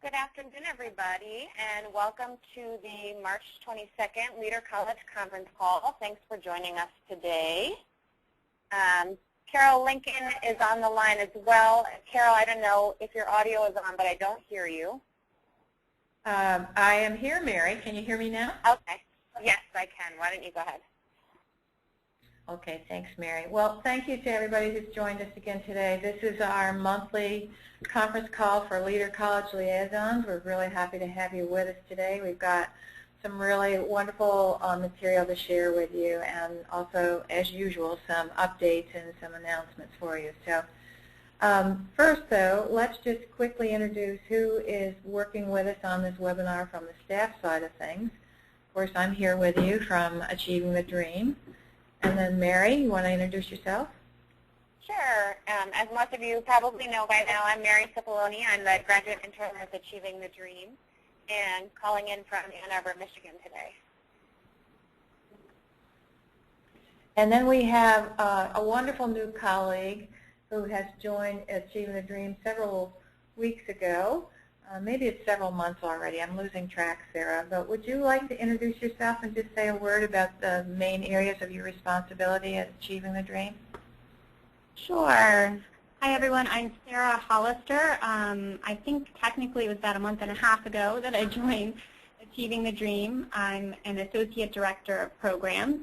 Good afternoon, everybody, and welcome to the March 22nd Leader College Conference Call. Thanks for joining us today. Carol Lincoln is on the line as well. Carol, I don't know if your audio is on, but I don't hear you. I am here, Mary. Can you hear me now? Okay. Yes, I can. Why don't you go ahead? Okay, thanks, Mary. Well, thank you to everybody who's joined us again today. This is our monthly conference call for Leader College Liaisons. We're really happy to have you with us today. We've got some really wonderful material to share with you, and also, as usual, some updates and some announcements for you. So first, though, let's just quickly introduce who is working with us on this webinar from the staff side of things. Of course, I'm here with you from Achieving the Dream. And then Mary, you want to introduce yourself? Sure. As most of you probably know by now, I'm Mary Cipollone. I'm the graduate intern with Achieving the Dream and calling in from Ann Arbor, Michigan today. And then we have a wonderful new colleague who has joined Achieving the Dream several weeks ago. Maybe it's several months already. I'm losing track, Sarah. But would you like to introduce yourself and just say a word about the main areas of your responsibility at Achieving the Dream? Sure. Hi, everyone. I'm Sarah Hollister. I think technically it was about a month and a half ago that I joined Achieving the Dream. I'm an Associate Director of Programs.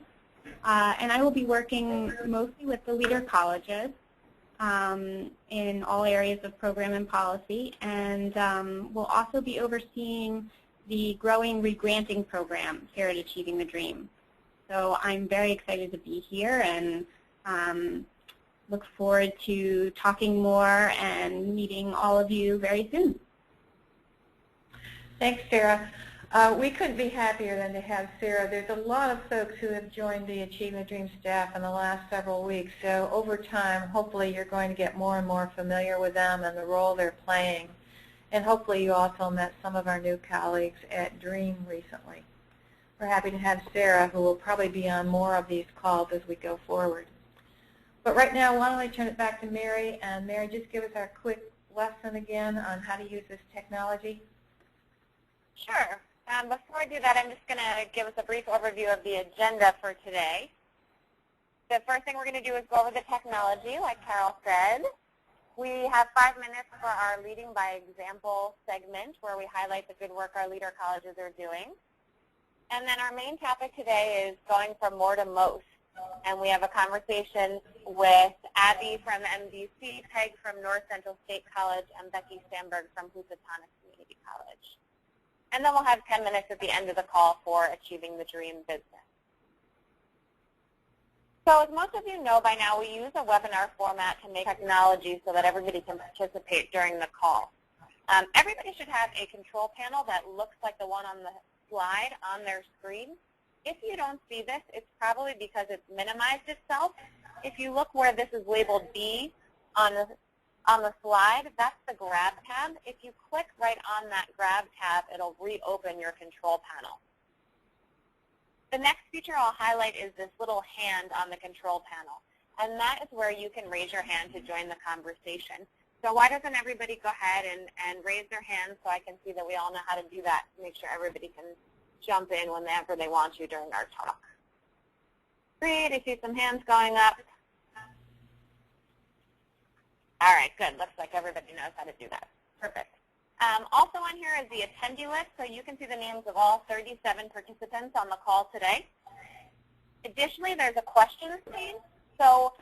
And I will be working mostly with the leader colleges in all areas of program and policy, and we'll also be overseeing the growing regranting program here at Achieving the Dream. So I'm very excited to be here and look forward to talking more and meeting all of you very soon. Thanks, Sarah. We couldn't be happier than to have Sarah. There's a lot of folks who have joined the Achieving the Dream staff in the last several weeks. So over time, hopefully you're going to get more and more familiar with them and the role they're playing. And hopefully you also met some of our new colleagues at DREAM recently. We're happy to have Sarah, who will probably be on more of these calls as we go forward. But right now, why don't I turn it back to Mary. And Mary, just give us our quick lesson again on how to use this technology. Sure. Before I do that, I'm just going to give us a brief overview of the agenda for today. The first thing we're going to do is go over the technology, like Carol said. We have 5 minutes for our Leading by Example segment, where we highlight the good work our leader colleges are doing. And then our main topic today is going from more to most. And we have a conversation with Abby from MDC, Peg from North Central State College, and Becky Sandberg from Housatonic Community College. And then we'll have 10 minutes at the end of the call for Achieving the Dream business. So as most of you know by now, we use a webinar format to make technology so that everybody can participate during the call. Everybody should have a control panel that looks like the one on the slide on their screen. If you don't see this, it's probably because it's minimized itself. If you look where this is labeled B on the slide, that's the grab tab. If you click right on that grab tab, it'll reopen your control panel. The next feature I'll highlight is this little hand on the control panel, and that is where you can raise your hand to join the conversation. So why doesn't everybody go ahead and raise their hand so I can see that we all know how to do that to make sure everybody can jump in whenever they want to during our talk. Great, I see some hands going up. All right, good. Looks like everybody knows how to do that. Perfect. Also on here is the attendee list, so you can see the names of all 37 participants on the call today. Additionally, there's a questions pane. So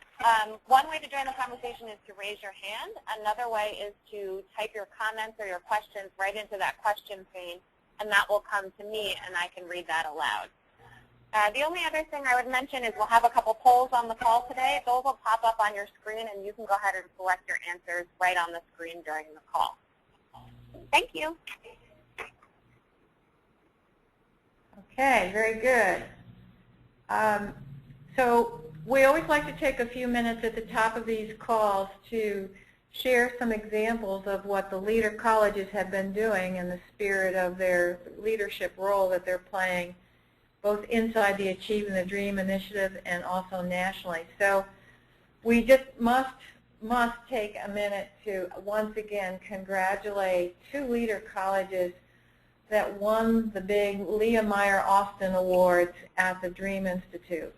one way to join the conversation is to raise your hand. Another way is to type your comments or your questions right into that question pane, and that will come to me, and I can read that aloud. The only other thing I would mention is we'll have a couple polls on the call today. Those will pop up on your screen, and you can go ahead and select your answers right on the screen during the call. Thank you. Okay, very good. So we always like to take a few minutes at the top of these calls to share some examples of what the leader colleges have been doing in the spirit of their leadership role that they're playing both inside the Achieving the Dream initiative and also nationally. So we just must must take a minute to once again congratulate two leader colleges that won the big Leah Meyer Austin Awards at the Dream Institute.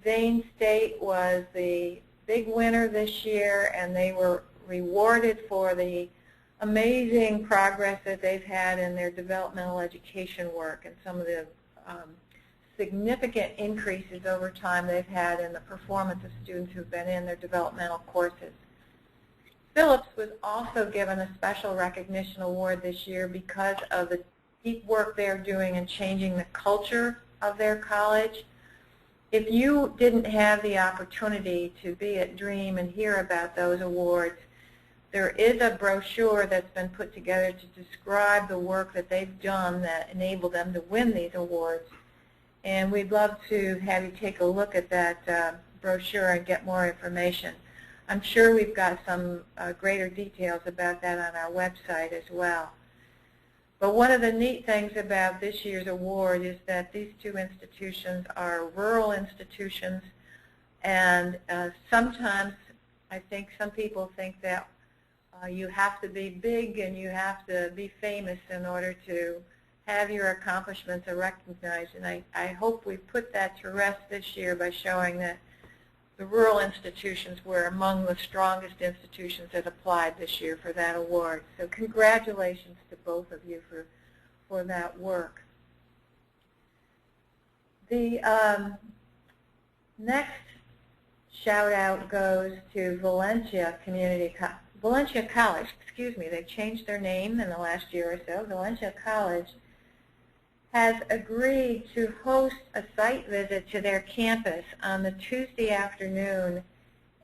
Zane State was the big winner this year, and they were rewarded for the amazing progress that they've had in their developmental education work and some of the significant increases over time they've had in the performance of students who've been in their developmental courses. Phillips was also given a special recognition award this year because of the deep work they're doing in changing the culture of their college. If you didn't have the opportunity to be at DREAM and hear about those awards, there is a brochure that's been put together to describe the work that they've done that enabled them to win these awards. And we'd love to have you take a look at that brochure and get more information. I'm sure we've got some greater details about that on our website as well. But one of the neat things about this year's award is that these two institutions are rural institutions, and sometimes I think some people think that you have to be big and you have to be famous in order to have your accomplishments recognized. And I hope we put that to rest this year by showing that the rural institutions were among the strongest institutions that applied this year for that award. So congratulations to both of you for that work. The next shout out goes to Valencia College. Excuse me, they changed their name in the last year or so. Valencia College has agreed to host a site visit to their campus on the Tuesday afternoon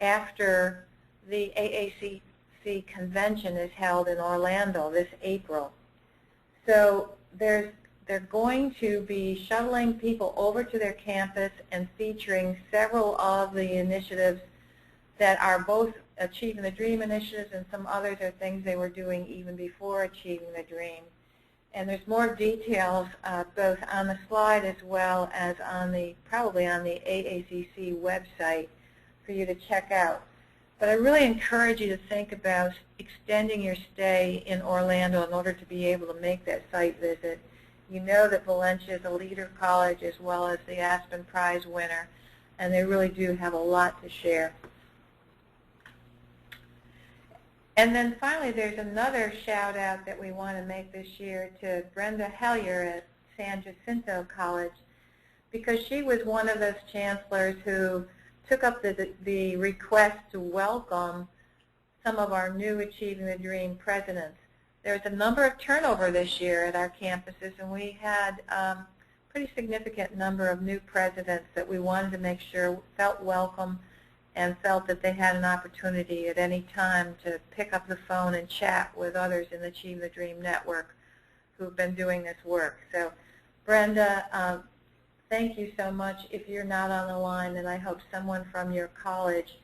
after the AACC convention is held in Orlando this April. So they're going to be shuttling people over to their campus and featuring several of the initiatives that are both Achieving the Dream initiatives, and some others are things they were doing even before Achieving the Dream. And there's more details both on the slide as well as on probably on the AACC website for you to check out. But I really encourage you to think about extending your stay in Orlando in order to be able to make that site visit. You know that Valencia is a leader college as well as the Aspen Prize winner, and they really do have a lot to share. And then finally, there's another shout out that we want to make this year to Brenda Hellier at San Jacinto College, because she was one of those chancellors who took up the request to welcome some of our new Achieving the Dream presidents. There's a number of turnover this year at our campuses, and we had a pretty significant number of new presidents that we wanted to make sure felt welcome and felt that they had an opportunity at any time to pick up the phone and chat with others in the Achieve the Dream network who've been doing this work. So Brenda, thank you so much. If you're not on the line, then I hope someone from your college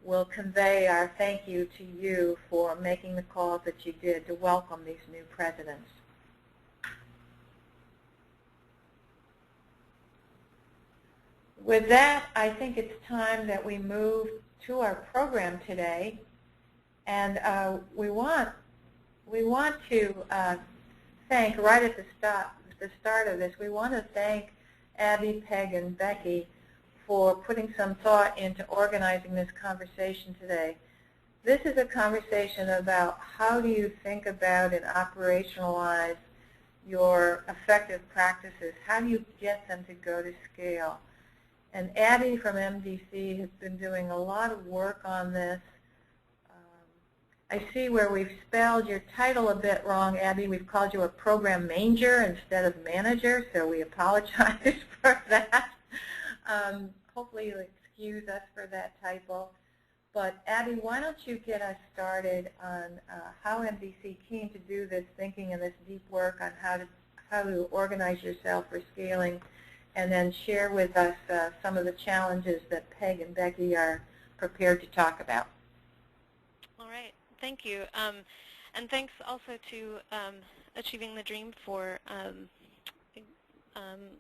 will convey our thank you to you for making the calls that you did to welcome these new presidents. With that, I think it's time that we move to our program today, and we want to thank right at the start of this. We want to thank Abby, Peg, and Becky for putting some thought into organizing this conversation today. This is a conversation about how do you think about and operationalize your effective practices. How do you get them to go to scale? And Abby from MDC has been doing a lot of work on this. I see where we've spelled your title a bit wrong, Abby. We've called you a program manager instead of manager, so we apologize for that. Hopefully you'll excuse us for that typo. But Abby, why don't you get us started on how MDC came to do this thinking and this deep work on how to organize yourself for scaling, and then share with us some of the challenges that Peg and Becky are prepared to talk about. All right. Thank you. And thanks also to Achieving the Dream for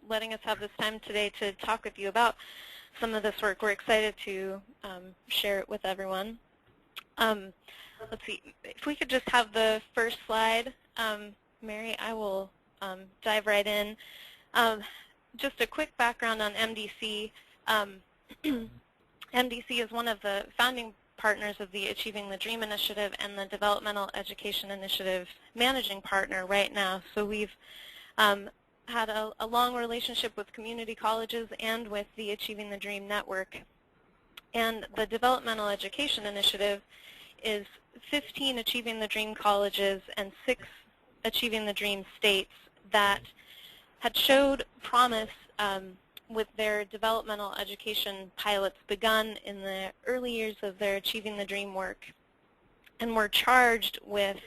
letting us have this time today to talk with you about some of this work. We're excited to share it with everyone. Let's see, if we could just have the first slide, Mary, I will dive right in. Just a quick background on MDC. MDC is one of the founding partners of the Achieving the Dream Initiative and the Developmental Education Initiative managing partner right now. So we've had a long relationship with community colleges and with the Achieving the Dream Network. And the Developmental Education Initiative is 15 Achieving the Dream colleges and 6 Achieving the Dream states that had showed promise with their developmental education pilots begun in the early years of their Achieving the Dream work, and were charged with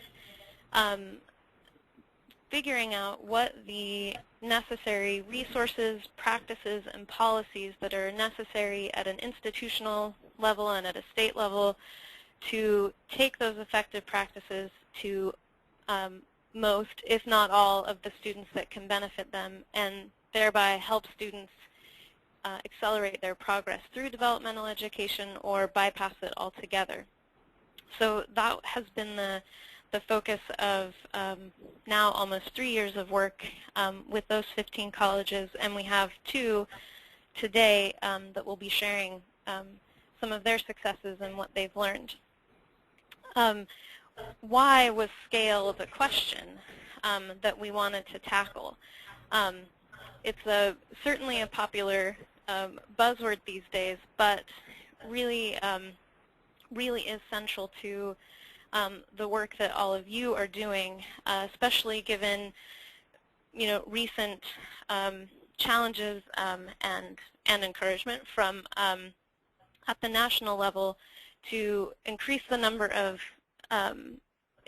figuring out what the necessary resources, practices, and policies that are necessary at an institutional level and at a state level to take those effective practices to most, if not all, of the students that can benefit them, and thereby help students accelerate their progress through developmental education or bypass it altogether. So that has been the focus of now almost 3 years of work with those 15 colleges, and we have 2 today that will be sharing some of their successes and what they've learned. Why was scale the question that we wanted to tackle? It's certainly a popular buzzword these days, but really, really is central to the work that all of you are doing, especially given, recent challenges and encouragement from at the national level to increase the number of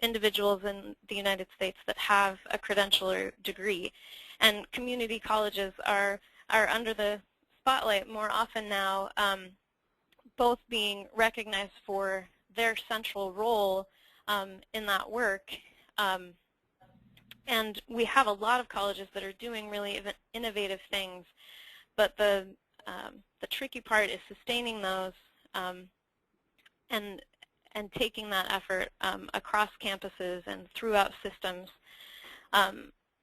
individuals in the United States that have a credential or degree. And community colleges are under the spotlight more often now, both being recognized for their central role in that work. And we have a lot of colleges that are doing really innovative things, but the tricky part is sustaining those and taking that effort across campuses and throughout systems,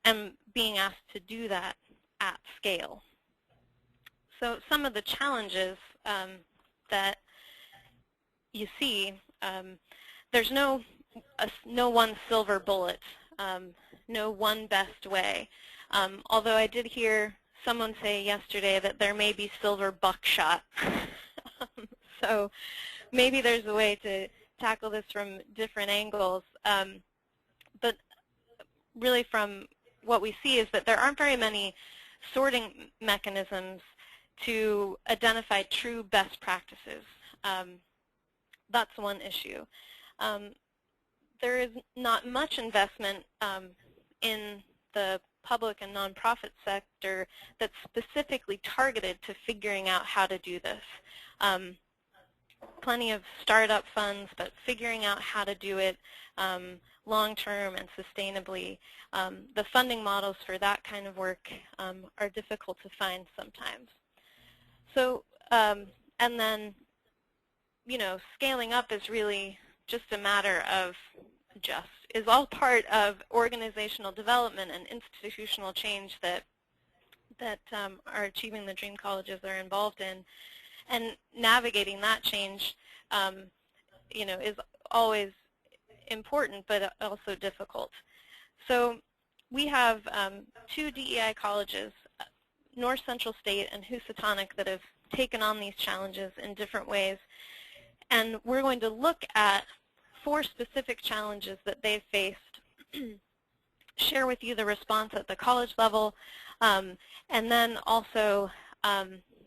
and being asked to do that at scale. So some of the challenges that you see, there's no one silver bullet, no one best way. Although I did hear someone say yesterday that there may be silver buckshot. So maybe there's a way to tackle this from different angles. But really from what we see is that there aren't very many sorting mechanisms to identify true best practices. That's one issue. There is not much investment in the public and nonprofit sector that's specifically targeted to figuring out how to do this. Plenty of startup funds, but figuring out how to do it long-term and sustainably. The funding models for that kind of work are difficult to find sometimes. So, and then, scaling up is really just a matter of is all part of organizational development and institutional change that our Achieving the Dream colleges are involved in. And navigating that change, is always important, but also difficult. So we have 2 DEI colleges, North Central State and Housatonic, that have taken on these challenges in different ways. And we're going to look at 4 specific challenges that they've faced, share with you the response at the college level, and then also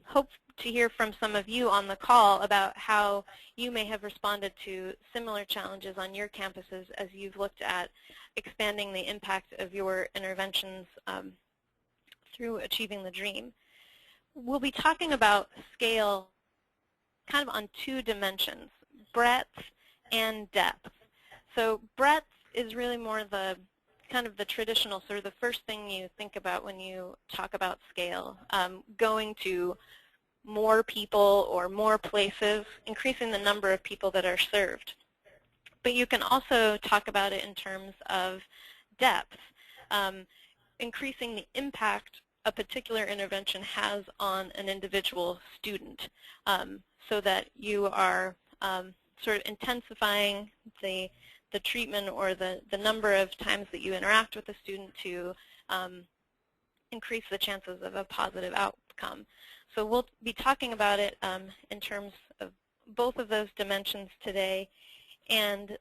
hope to hear from some of you on the call about how you may have responded to similar challenges on your campuses as you've looked at expanding the impact of your interventions through Achieving the Dream. We'll be talking about scale kind of on 2 dimensions, breadth and depth. So breadth is really more the kind of the traditional, sort of the first thing you think about when you talk about scale, going to more people or more places, increasing the number of people that are served. But you can also talk about it in terms of depth, increasing the impact a particular intervention has on an individual student, so that you are sort of intensifying the treatment or the number of times that you interact with the student to increase the chances of a positive outcome. So we'll be talking about it in terms of both of those dimensions today, and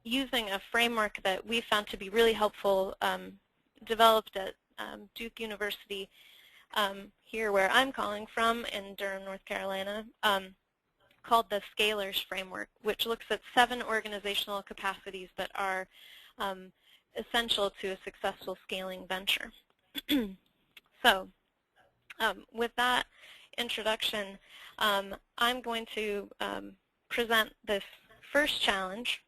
using a framework that we found to be really helpful, developed at Duke University here where I'm calling from in Durham, North Carolina, called the Scalars Framework, which looks at 7 organizational capacities that are essential to a successful scaling venture. So with that introduction, I'm going to present this first challenge.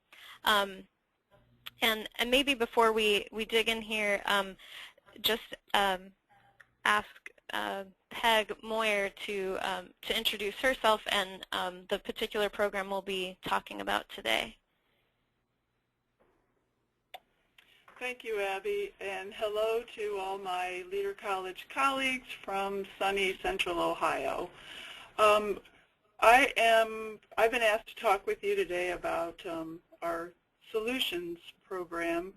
And maybe before we dig in here, just ask Peg Moyer to introduce herself and the particular program we'll be talking about today. Thank you, Abby, and hello to all my Leader College colleagues from sunny Central Ohio. I've been asked to talk with you today about our Solutions program,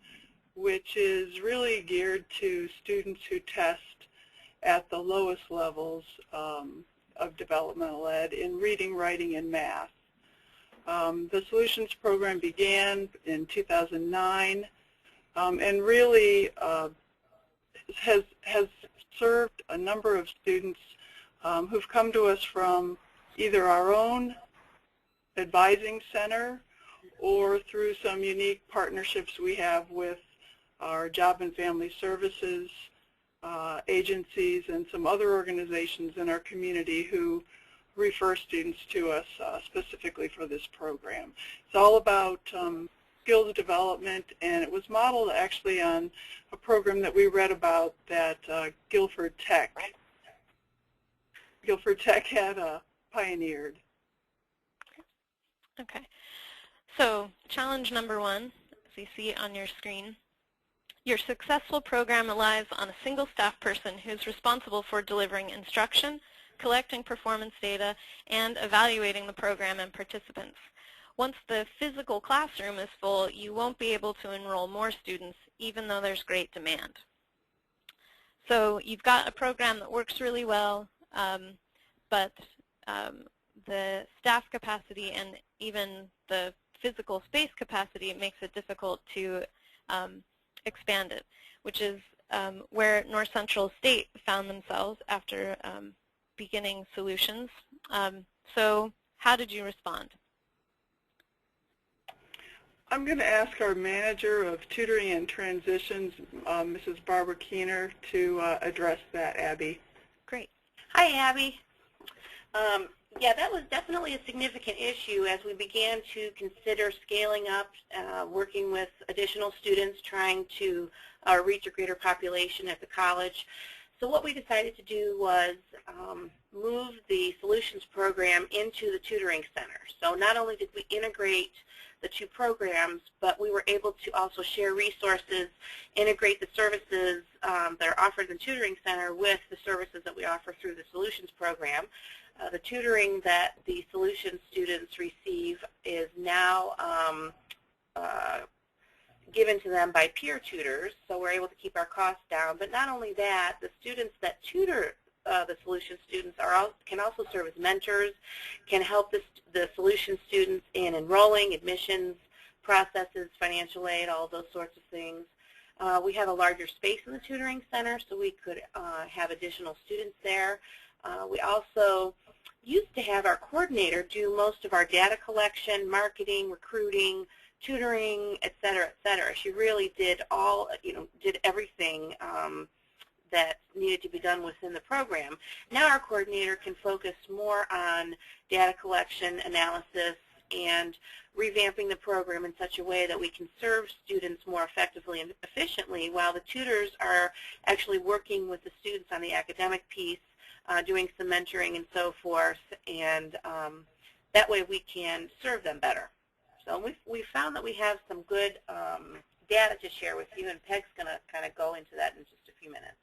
which is really geared to students who test at the lowest levels of developmental ed in reading, writing, and math. The Solutions program began in 2009 and really has served a number of students who've come to us from either our own advising center or through some unique partnerships we have with our Job and Family Services agencies and some other organizations in our community who refer students to us specifically for this program. It's all about skills development, and it was modeled actually on a program that we read about that Guilford Tech had pioneered. Okay. So challenge number 1, as you see on your screen, your successful program relies on a single staff person who's responsible for delivering instruction, collecting performance data, and evaluating the program and participants. Once the physical classroom is full, you won't be able to enroll more students, even though there's great demand. So you've got a program that works really well, but the staff capacity and even the physical space capacity makes it difficult to expand it, which is where North Central State found themselves after beginning Solutions. So how did you respond? I'm going to ask our manager of tutoring and transitions, Mrs. Barbara Keener, to address that, Abby. Great. Hi, Abby. Yeah, that was definitely a significant issue as we began to consider scaling up, working with additional students, trying to reach a greater population at the college. So what we decided to do was move the Solutions program into the tutoring center. So not only did we integrate the 2 programs, but we were able to also share resources, integrate the services that are offered in the tutoring center with the services that we offer through the Solutions program. The tutoring that the Solutions students receive is now given to them by peer tutors, so we're able to keep our costs down. But not only that, the students that tutor the Solutions students can also serve as mentors, can help the Solutions students in enrolling, admissions processes, financial aid, all those sorts of things. We have a larger space in the tutoring center, so we could have additional students there. We also used to have our coordinator do most of our data collection, marketing, recruiting, tutoring, et cetera, et cetera. She really did did everything that needed to be done within the program. Now our coordinator can focus more on data collection, analysis, and revamping the program in such a way that we can serve students more effectively and efficiently, while the tutors are actually working with the students on the academic piece, doing some mentoring and so forth, and that way we can serve them better. So we found that we have some good data to share with you, and Peg's going to kind of go into that in just a few minutes.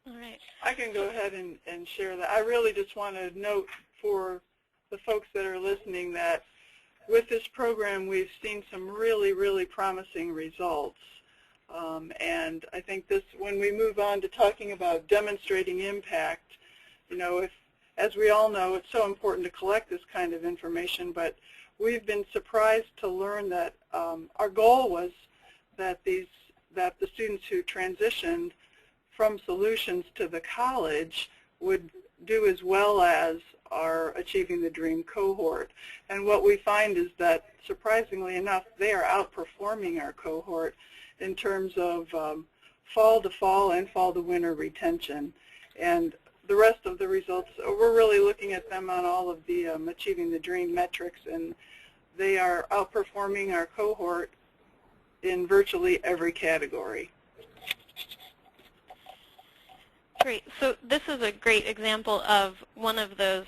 All right. I can go ahead and share that. I really just want to note for the folks that are listening that with this program we've seen some really, really promising results. And I think this, when we move on to talking about demonstrating impact, you know, as we all know, it's so important to collect this kind of information, but we've been surprised to learn that our goal was that the students who transitioned from Solutions to the college would do as well as our Achieving the Dream cohort. And what we find is that, surprisingly enough, they are outperforming our cohort in terms of fall to fall and fall to winter retention. And the rest of the results, we're really looking at them on all of the Achieving the Dream metrics, and they are outperforming our cohort in virtually every category. Great. So this is a great example of one of those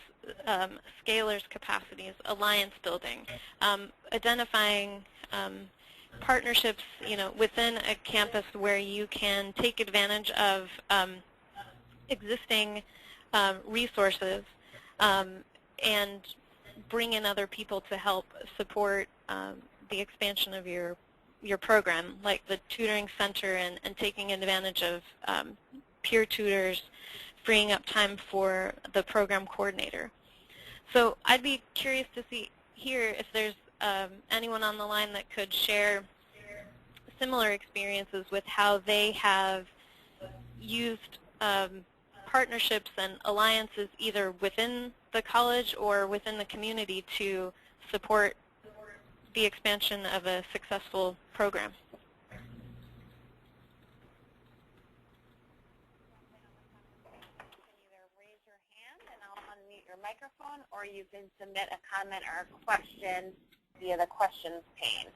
scalars capacities, alliance building, identifying partnerships, you know, within a campus where you can take advantage of existing resources and bring in other people to help support the expansion of your program, like the tutoring center and taking advantage of peer tutors, freeing up time for the program coordinator. So I'd be curious to hear if there's anyone on the line that could share similar experiences with how they have used partnerships and alliances either within the college or within the community to support the expansion of a successful program. Your microphone, or you can submit a comment or a question via the questions pane.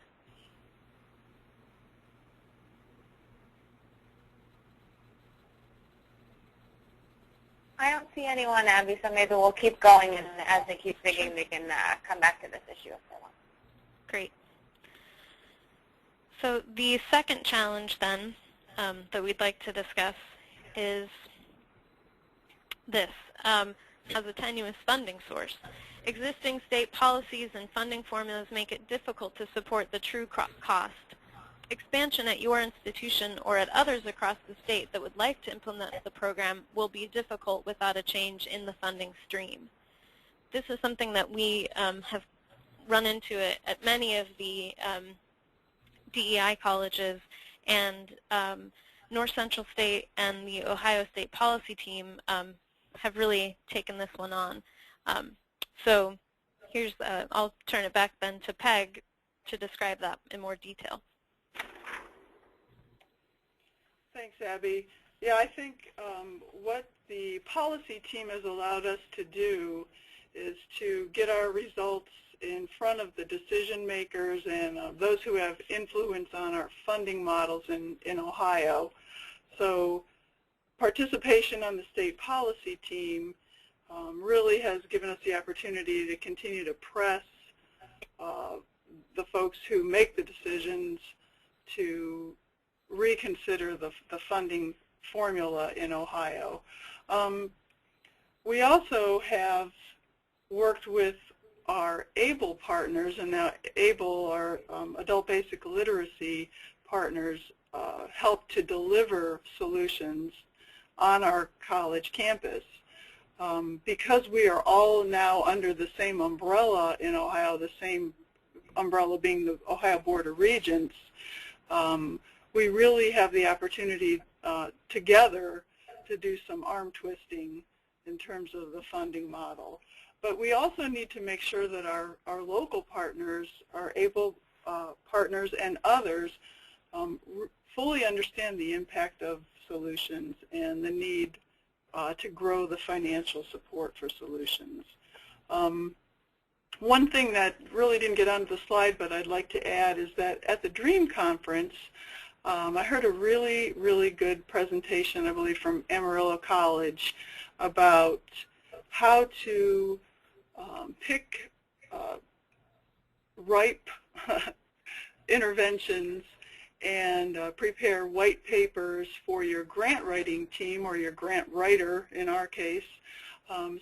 I don't see anyone, Abby, so maybe we'll keep going, and as they keep digging, they can come back to this issue if they want. Great. So the second challenge then that we'd like to discuss is this. As a tenuous funding source. Existing state policies and funding formulas make it difficult to support the true cost. Expansion at your institution or at others across the state that would like to implement the program will be difficult without a change in the funding stream. This is something that we have run into at many of the DEI colleges, and North Central State and the Ohio State Policy Team have really taken this one on. So here's, I'll turn it back then to Peg to describe that in more detail. Thanks, Abby. Yeah, I think what the policy team has allowed us to do is to get our results in front of the decision makers and those who have influence on our funding models in Ohio. So participation on the state policy team really has given us the opportunity to continue to press the folks who make the decisions to reconsider the funding formula in Ohio. We also have worked with our ABLE partners, and now ABLE, our Adult Basic Literacy partners, help to deliver solutions on our college campus. Because we are all now under the same umbrella in Ohio, the same umbrella being the Ohio Board of Regents, we really have the opportunity together to do some arm twisting in terms of the funding model. But we also need to make sure that our local partners, our ABLE partners and others, fully understand the impact of solutions and the need to grow the financial support for solutions. One thing that really didn't get onto the slide, but I'd like to add, is that at the DREAM conference, I heard a really, really good presentation, I believe, from Amarillo College about how to pick ripe interventions and prepare white papers for your grant writing team or your grant writer in our case,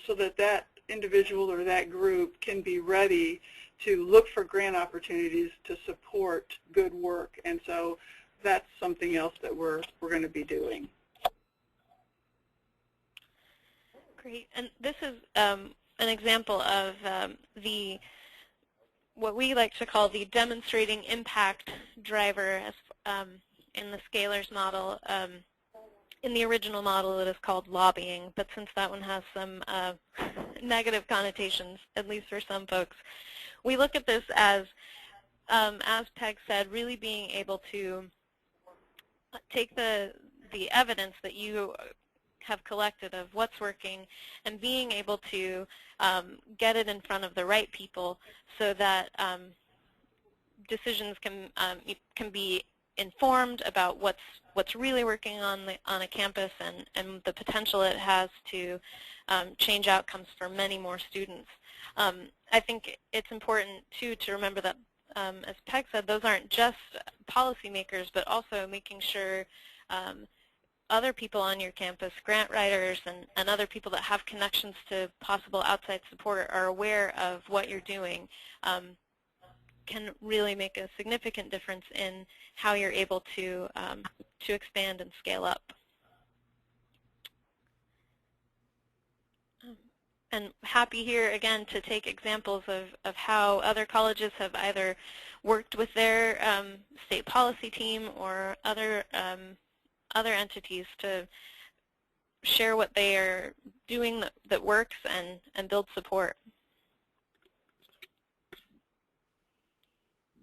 so that that individual or that group can be ready to look for grant opportunities to support good work. And so that's something else that we're going to be doing. Great. And this is an example of what we like to call the demonstrating impact driver in the Scalers model. In the original model, it is called lobbying, but since that one has some negative connotations, at least for some folks, we look at this as Peg said, really being able to take the evidence that you have collected of what's working and being able to get it in front of the right people so that decisions can be informed about what's really working on a campus and the potential it has to change outcomes for many more students. I think it's important too to remember that, as Peg said, those aren't just policymakers, but also making sure other people on your campus, grant writers and other people that have connections to possible outside support are aware of what you're doing, can really make a significant difference in how you're able to expand and scale up. And happy here again to take examples of how other colleges have either worked with their state policy team or other entities to share what they are doing that works and build support.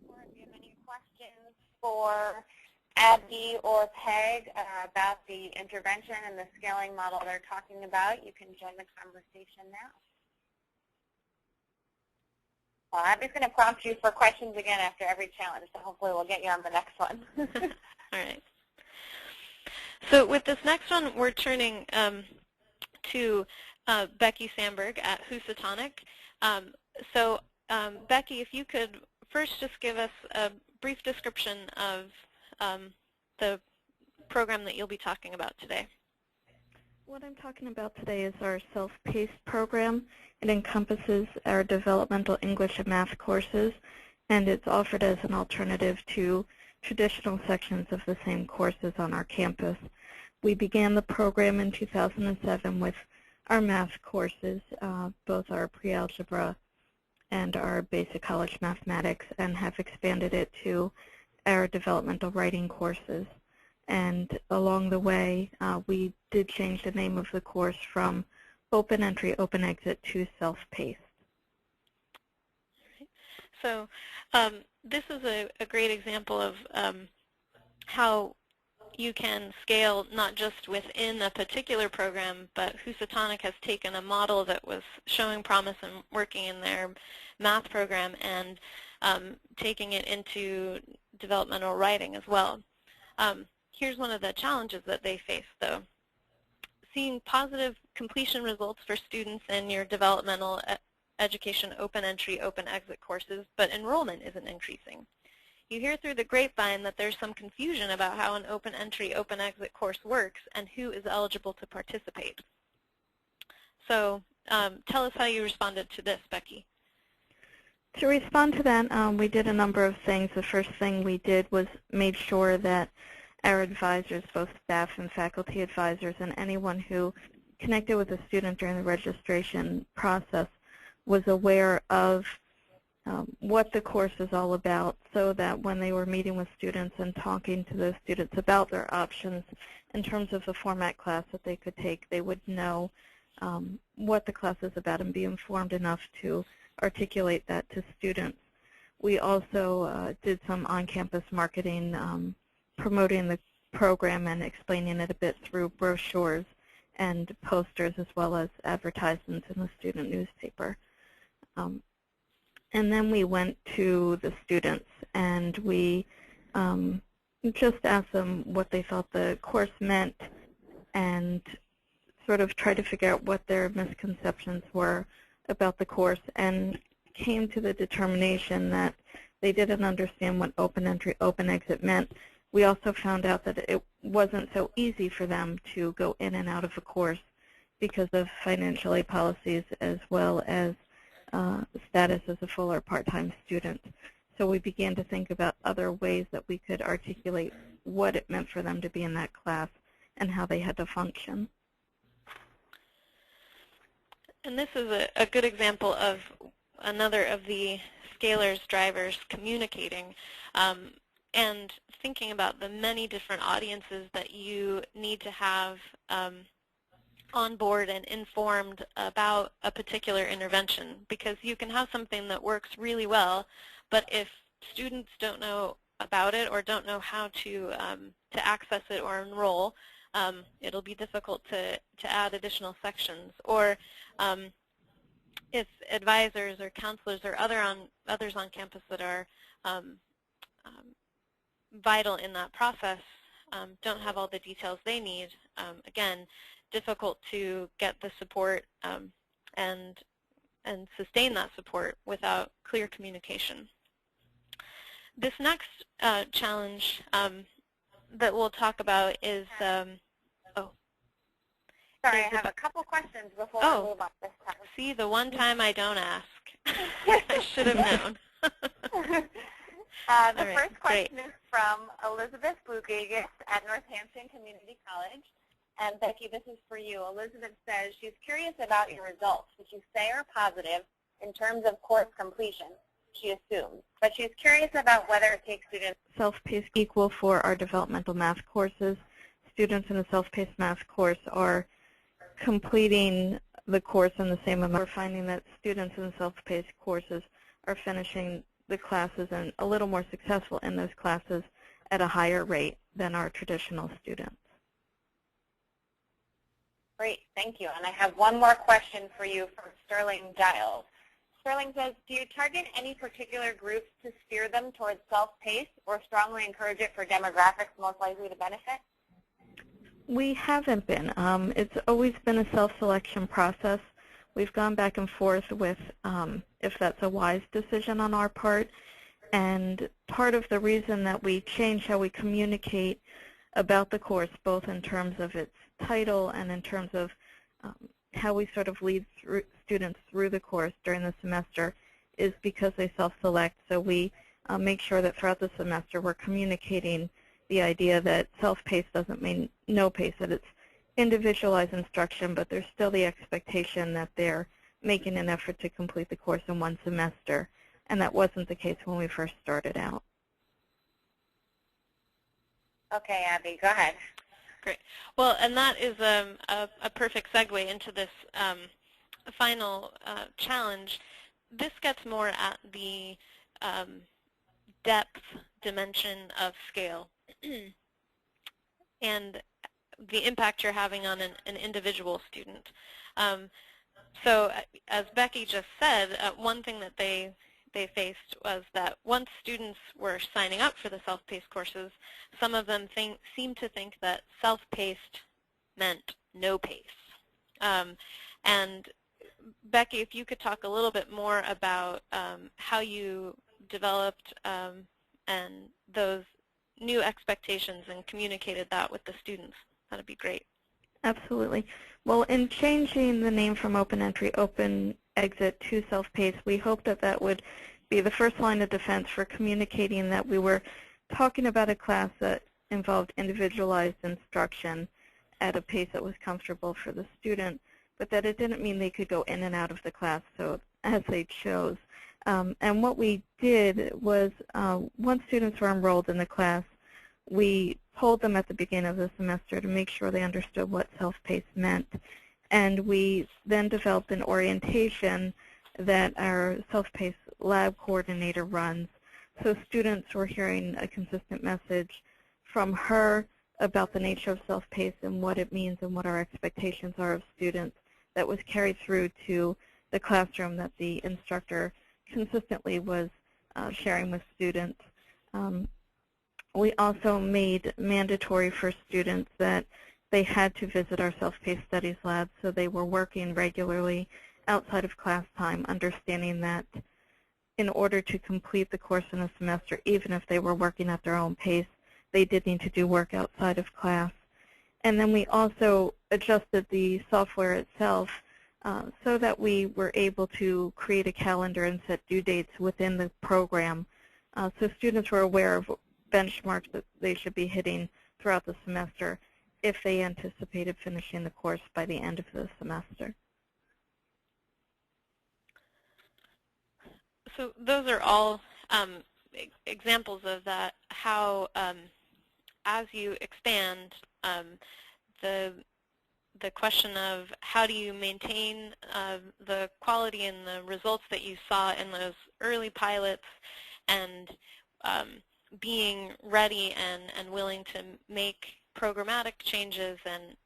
If you have any questions for Abby or Peg about the intervention and the scaling model they're talking about, you can join the conversation now. Well, Abby's going to prompt you for questions again after every challenge, so hopefully we'll get you on the next one. All right. So with this next one, we're turning to Becky Sandberg at Housatonic. Becky, if you could first just give us a brief description of the program that you'll be talking about today. What I'm talking about today is our self-paced program. It encompasses our developmental English and math courses, and it's offered as an alternative to traditional sections of the same courses on our campus. We began the program in 2007 with our math courses, both our pre-algebra and our basic college mathematics, and have expanded it to our developmental writing courses. And along the way, we did change the name of the course from Open Entry, Open Exit to Self-Paced. So this is a great example of how you can scale not just within a particular program, but Housatonic has taken a model that was showing promise and working in their math program and taking it into developmental writing as well. Here's one of the challenges that they face, though. Seeing positive completion results for students in your developmental education open entry, open exit courses, but enrollment isn't increasing. You hear through the grapevine that there's some confusion about how an open entry, open exit course works and who is eligible to participate. So tell us how you responded to this, Becky. To respond to that, we did a number of things. The first thing we did was made sure that our advisors, both staff and faculty advisors, and anyone who connected with a student during the registration process was aware of what the course is all about, so that when they were meeting with students and talking to those students about their options in terms of the format class that they could take, they would know what the class is about and be informed enough to articulate that to students. We also did some on-campus marketing, promoting the program and explaining it a bit through brochures and posters, as well as advertisements in the student newspaper. And then we went to the students and we just asked them what they thought the course meant and sort of tried to figure out what their misconceptions were about the course, and came to the determination that they didn't understand what open entry, open exit meant, we also found out that it wasn't so easy for them to go in and out of a course because of financial aid policies as well as status as a full or part-time student. So we began to think about other ways that we could articulate what it meant for them to be in that class and how they had to function. And this is a good example of another of the Scalers drivers communicating and thinking about the many different audiences that you need to have on board and informed about a particular intervention, because you can have something that works really well, but if students don't know about it or don't know how to access it or enroll, it'll be difficult to add additional sections. Or if advisors or counselors or others on campus that are vital in that process don't have all the details they need, again, difficult to get the support and sustain that support without clear communication. This next challenge that we'll talk about is, Sorry, I have a couple questions before we move on this time. See, the one time I don't ask. I should have known. The first question is from Elizabeth Blugagas at Northampton Community College. And Becky, this is for you. Elizabeth says she's curious about your results, which you say are positive in terms of course completion, she assumes. But she's curious about whether it takes students. Self-paced equal for our developmental math courses. Students in a self-paced math course are completing the course in the same amount. We're finding that students in self-paced courses are finishing the classes and a little more successful in those classes at a higher rate than our traditional students. Great, thank you. And I have one more question for you from Sterling Giles. Sterling says, do you target any particular groups to steer them towards self-paced or strongly encourage it for demographics most likely to benefit? We haven't been. It's always been a self-selection process. We've gone back and forth with if that's a wise decision on our part. And part of the reason that we change how we communicate about the course, both in terms of its title and in terms of how we sort of lead students through the course during the semester, is because they self-select. So we make sure that throughout the semester we're communicating the idea that self-paced doesn't mean no pace, that it's individualized instruction, but there's still the expectation that they're making an effort to complete the course in one semester. And that wasn't the case when we first started out. Okay, Abby, go ahead. Great. Well, and that is a perfect segue into this final challenge. This gets more at the depth dimension of scale and the impact you're having on an individual student. So as Becky just said, one thing that they faced was that once students were signing up for the self-paced courses, some of them seemed to think that self-paced meant no pace. And Becky, if you could talk a little bit more about how you developed and those new expectations and communicated that with the students, that'd be great. Absolutely. Well, in changing the name from Open Entry, Open Exit to Self-Paced, we hoped that that would be the first line of defense for communicating that we were talking about a class that involved individualized instruction at a pace that was comfortable for the student, but that it didn't mean they could go in and out of the class so as they chose. And what we did was once students were enrolled in the class, we polled them at the beginning of the semester to make sure they understood what self-paced meant. And we then developed an orientation that our self-paced lab coordinator runs. So students were hearing a consistent message from her about the nature of self-paced and what it means and what our expectations are of students that was carried through to the classroom that the instructor consistently was sharing with students. We also made mandatory for students that they had to visit our self-paced studies lab, so they were working regularly outside of class time, understanding that in order to complete the course in a semester, even if they were working at their own pace, they did need to do work outside of class. And then we also adjusted the software itself so that we were able to create a calendar and set due dates within the program, so students were aware of benchmarks that they should be hitting throughout the semester if they anticipated finishing the course by the end of the semester. So those are all examples of that, how as you expand, the question of how do you maintain the quality and the results that you saw in those early pilots, and being ready and willing to make programmatic changes and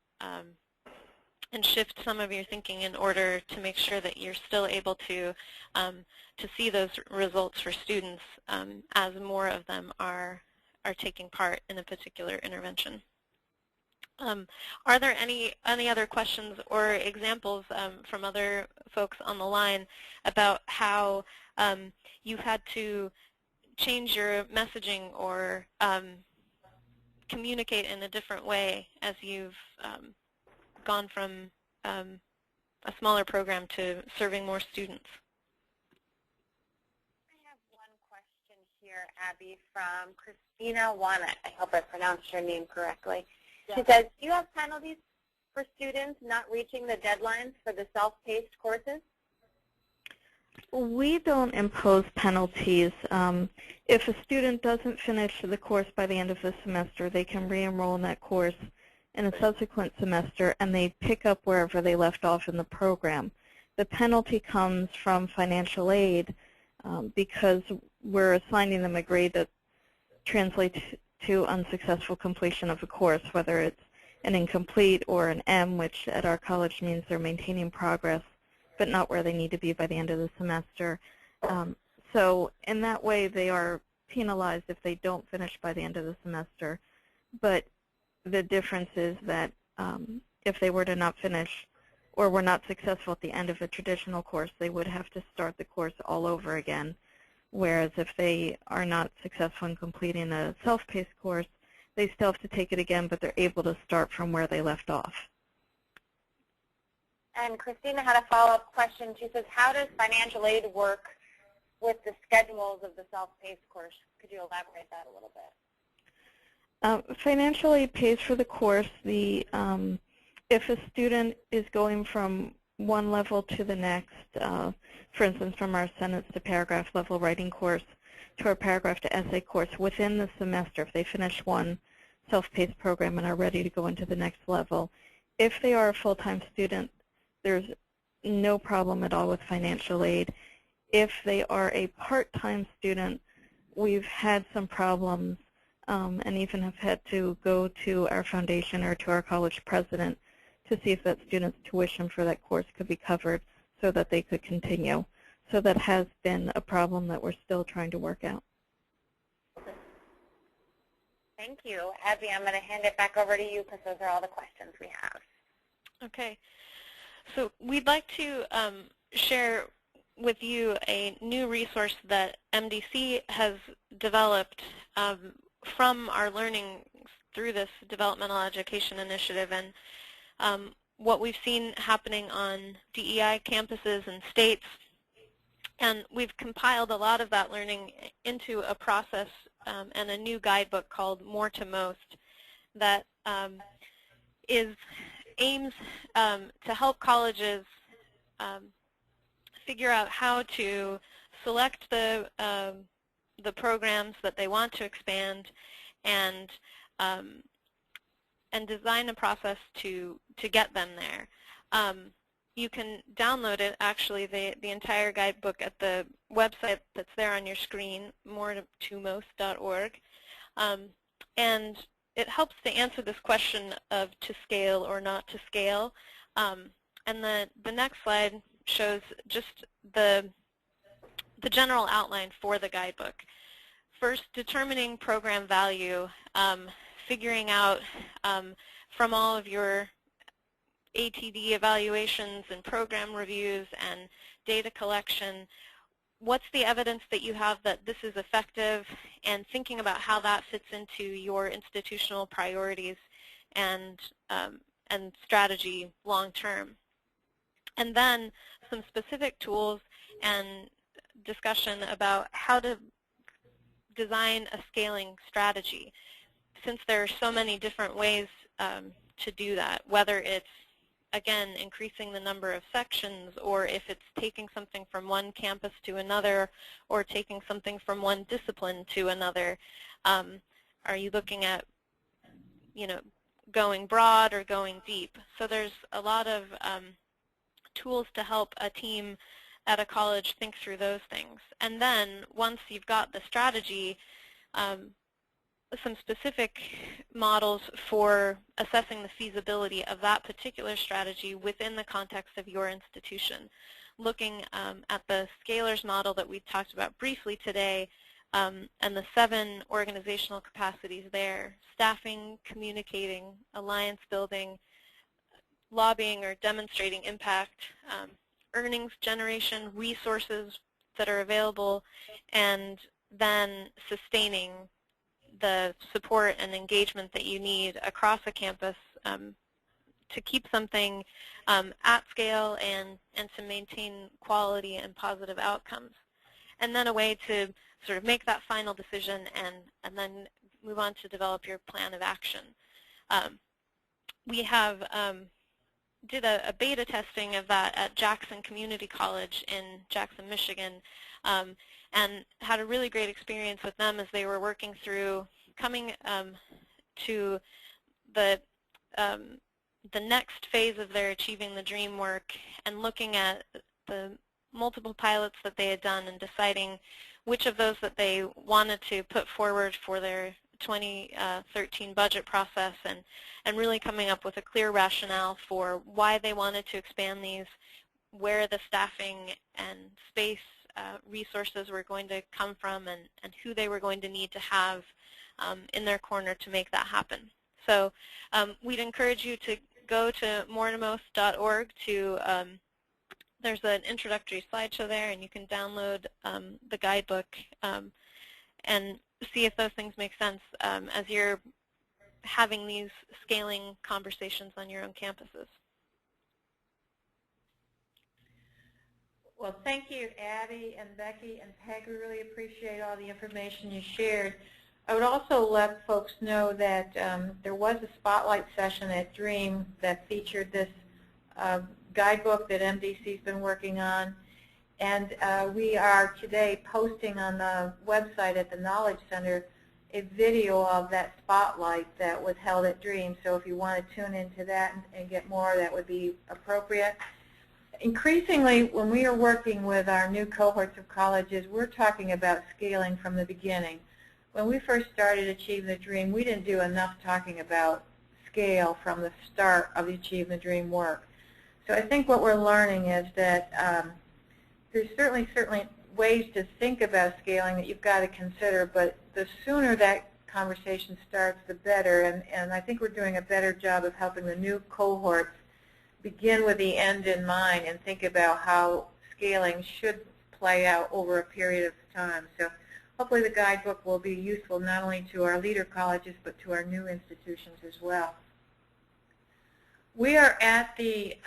shift some of your thinking in order to make sure that you're still able to see those results for students as more of them are taking part in a particular intervention. Are there any other questions or examples from other folks on the line about how you've had to change your messaging or communicate in a different way as you've gone from a smaller program to serving more students? I have one question here, Abby, from Christina Wanek. I hope I pronounced your name correctly. Yeah. She says, do you have penalties for students not reaching the deadlines for the self-paced courses? We don't impose penalties. If a student doesn't finish the course by the end of the semester, they can re-enroll in that course in a subsequent semester, and they pick up wherever they left off in the program. The penalty comes from financial aid because we're assigning them a grade that translates to unsuccessful completion of a course, whether it's an incomplete or an M, which at our college means they're maintaining progress, but not where they need to be by the end of the semester. So in that way, they are penalized if they don't finish by the end of the semester. But the difference is that if they were to not finish or were not successful at the end of a traditional course, they would have to start the course all over again. Whereas if they are not successful in completing a self-paced course, they still have to take it again, but they're able to start from where they left off. And Christina had a follow-up question. She says, how does financial aid work with the schedules of the self-paced course? Could you elaborate that a little bit? Financial aid pays for the course. If a student is going from one level to the next, for instance, from our sentence to paragraph level writing course to our paragraph to essay course within the semester, if they finish one self-paced program and are ready to go into the next level, if they are a full-time student, there's no problem at all with financial aid. If they are a part-time student, we've had some problems and even have had to go to our foundation or to our college president to see if that student's tuition for that course could be covered so that they could continue. So that has been a problem that we're still trying to work out. Thank you. Abby, I'm going to hand it back over to you because those are all the questions we have. Okay. So we'd like to share with you a new resource that MDC has developed from our learning through this developmental education initiative, and what we've seen happening on DEI campuses and states. And we've compiled a lot of that learning into a process and a new guidebook called More to Most that aims to help colleges figure out how to select the programs that they want to expand and design a process to get them there. You can download it, actually, the entire guidebook at the website that's there on your screen, moretomost.org. And it helps to answer this question of to scale or not to scale. And the next slide shows just the general outline for the guidebook. First, determining program value, figuring out from all of your ATD evaluations and program reviews and data collection what's the evidence that you have that this is effective, and thinking about how that fits into your institutional priorities and strategy long term. And then some specific tools and discussion about how to design a scaling strategy, since there are so many different ways to do that, whether it's, again, increasing the number of sections, or if it's taking something from one campus to another, or taking something from one discipline to another. Are you looking at, going broad or going deep? So there's a lot of tools to help a team at a college think through those things. And then once you've got the strategy, some specific models for assessing the feasibility of that particular strategy within the context of your institution. Looking at the Scalers model that we talked about briefly today, and the 7 organizational capacities there: staffing, communicating, alliance building, lobbying or demonstrating impact, earnings generation, resources that are available, and then sustaining the support and engagement that you need across a campus to keep something at scale and to maintain quality and positive outcomes. And then a way to sort of make that final decision and then move on to develop your plan of action. We have did a beta testing of that at Jackson Community College in Jackson, Michigan, and had a really great experience with them as they were working through coming to the next phase of their Achieving the Dream work, and looking at the multiple pilots that they had done and deciding which of those that they wanted to put forward for their 2013 budget process, and really coming up with a clear rationale for why they wanted to expand these, where the staffing and space resources were going to come from, and who they were going to need to have in their corner to make that happen. So we'd encourage you to go to moretomos.org to there's an introductory slideshow there, and you can download the guidebook and see if those things make sense as you're having these scaling conversations on your own campuses. Well, thank you, Abby and Becky and Peg. We really appreciate all the information you shared. I would also let folks know that there was a spotlight session at DREAM that featured this guidebook that MDC's been working on. And we are today posting on the website at the Knowledge Center a video of that spotlight that was held at DREAM. So if you want to tune into that and get more, that would be appropriate. Increasingly, when we are working with our new cohorts of colleges, we're talking about scaling from the beginning. When we first started Achieve the Dream, we didn't do enough talking about scale from the start of the Achieve the Dream work. So I think what we're learning is that there's certainly ways to think about scaling that you've got to consider, but the sooner that conversation starts, the better. And I think we're doing a better job of helping the new cohorts begin with the end in mind and think about how scaling should play out over a period of time. So hopefully the guidebook will be useful not only to our leader colleges but to our new institutions as well. We are at the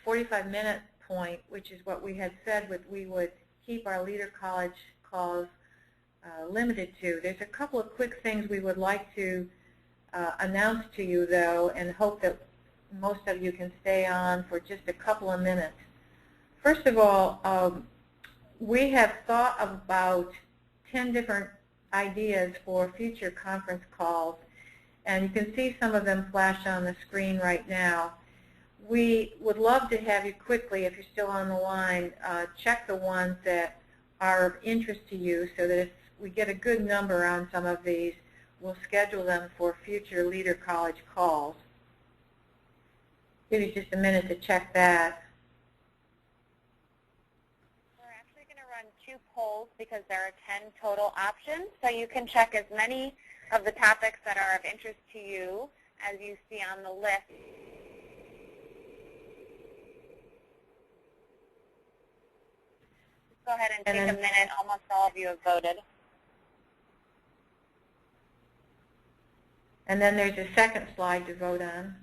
45-minute point, which is what we had said we would keep our leader college calls limited to. There's a couple of quick things we would like to announce to you, though, and hope that most of you can stay on for just a couple of minutes. First of all, we have thought about 10 different ideas for future conference calls, and you can see some of them flash on the screen right now. We would love to have you quickly, if you're still on the line, check the ones that are of interest to you, so that if we get a good number on some of these, we'll schedule them for future leader college calls. Give you just a minute to check that. We're actually going to run 2 polls because there are 10 total options, so you can check as many of the topics that are of interest to you as you see on the list. go ahead and take a minute. Almost all of you have voted. And then there's a second slide to vote on.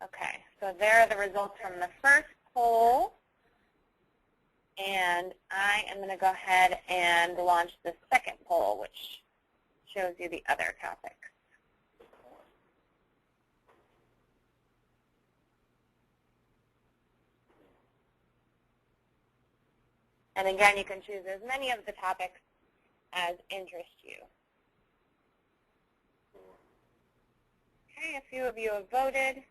Okay, so there are the results from the first poll. And I am going to go ahead and launch the second poll, which shows you the other topics. And again, you can choose as many of the topics as interest you. Okay, a few of you have voted.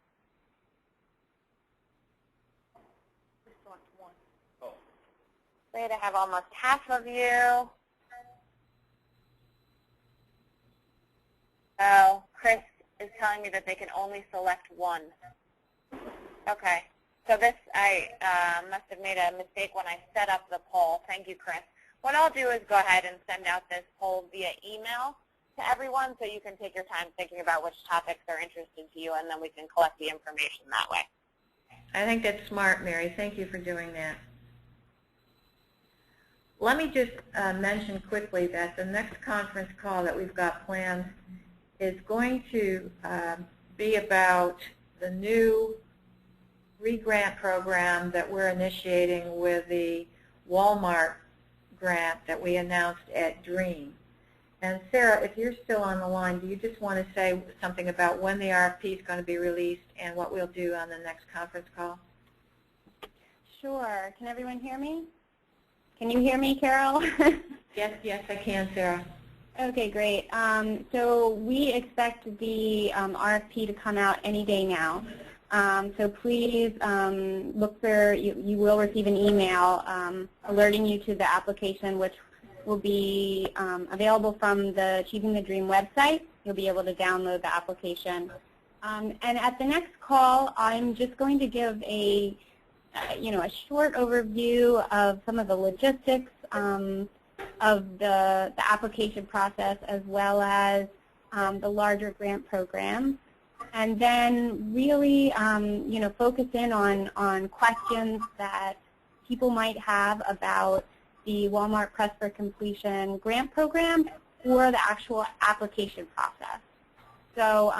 Great, I have almost half of you. Oh, Chris is telling me that they can only select one. Okay, so this, I must have made a mistake when I set up the poll. Thank you, Chris. What I'll do is go ahead and send out this poll via email to everyone so you can take your time thinking about which topics are interested to you, and then we can collect the information that way. I think that's smart, Mary. Thank you for doing that. Let me just mention quickly that the next conference call that we've got planned is going to be about the new re-grant program that we're initiating with the Walmart grant that we announced at DREAM. And Sarah, if you're still on the line, do you just want to say something about when the RFP is going to be released and what we'll do on the next conference call? Sure. Can everyone hear me? Can you hear me, Carol? Yes, I can, Sarah. Okay, great. So we expect the RFP to come out any day now. So please look for, you will receive an email alerting you to the application, which will be available from the Achieving the Dream website. You'll be able to download the application. And at the next call, I'm just going to give a short overview of some of the logistics of the application process, as well as the larger grant program, and then really focus in on questions that people might have about the Walmart Press for Completion grant program or the actual application process. So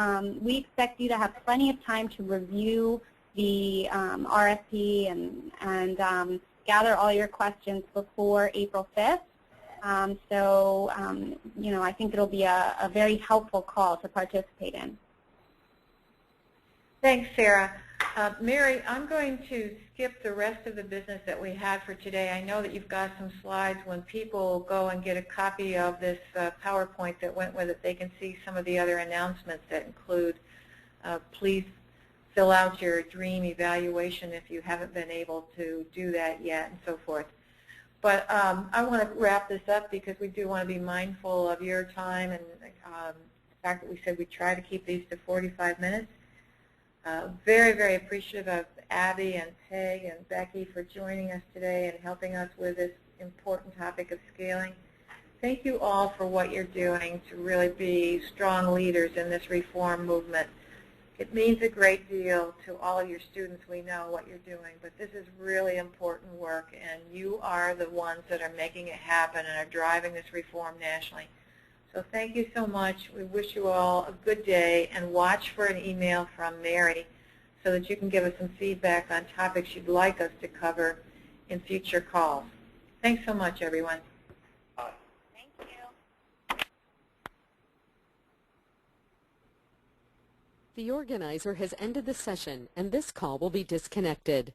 we expect you to have plenty of time to review the RFP and gather all your questions before April 5th. I think it'll be a very helpful call to participate in. Thanks, Sarah. Mary, I'm going to skip the rest of the business that we had for today. I know that you've got some slides. When people go and get a copy of this PowerPoint that went with it, they can see some of the other announcements that include please fill out your DREAM evaluation if you haven't been able to do that yet, and so forth. But I want to wrap this up because we do want to be mindful of your time and the fact that we said we try to keep these to 45 minutes. Very, very appreciative of Abby and Peg and Becky for joining us today and helping us with this important topic of scaling. Thank you all for what you're doing to really be strong leaders in this reform movement. It means a great deal to all of your students. We know what you're doing, but this is really important work, and you are the ones that are making it happen and are driving this reform nationally. So thank you so much. We wish you all a good day, and watch for an email from Mary so that you can give us some feedback on topics you'd like us to cover in future calls. Thanks so much, everyone. Thank you. The organizer has ended the session, and this call will be disconnected.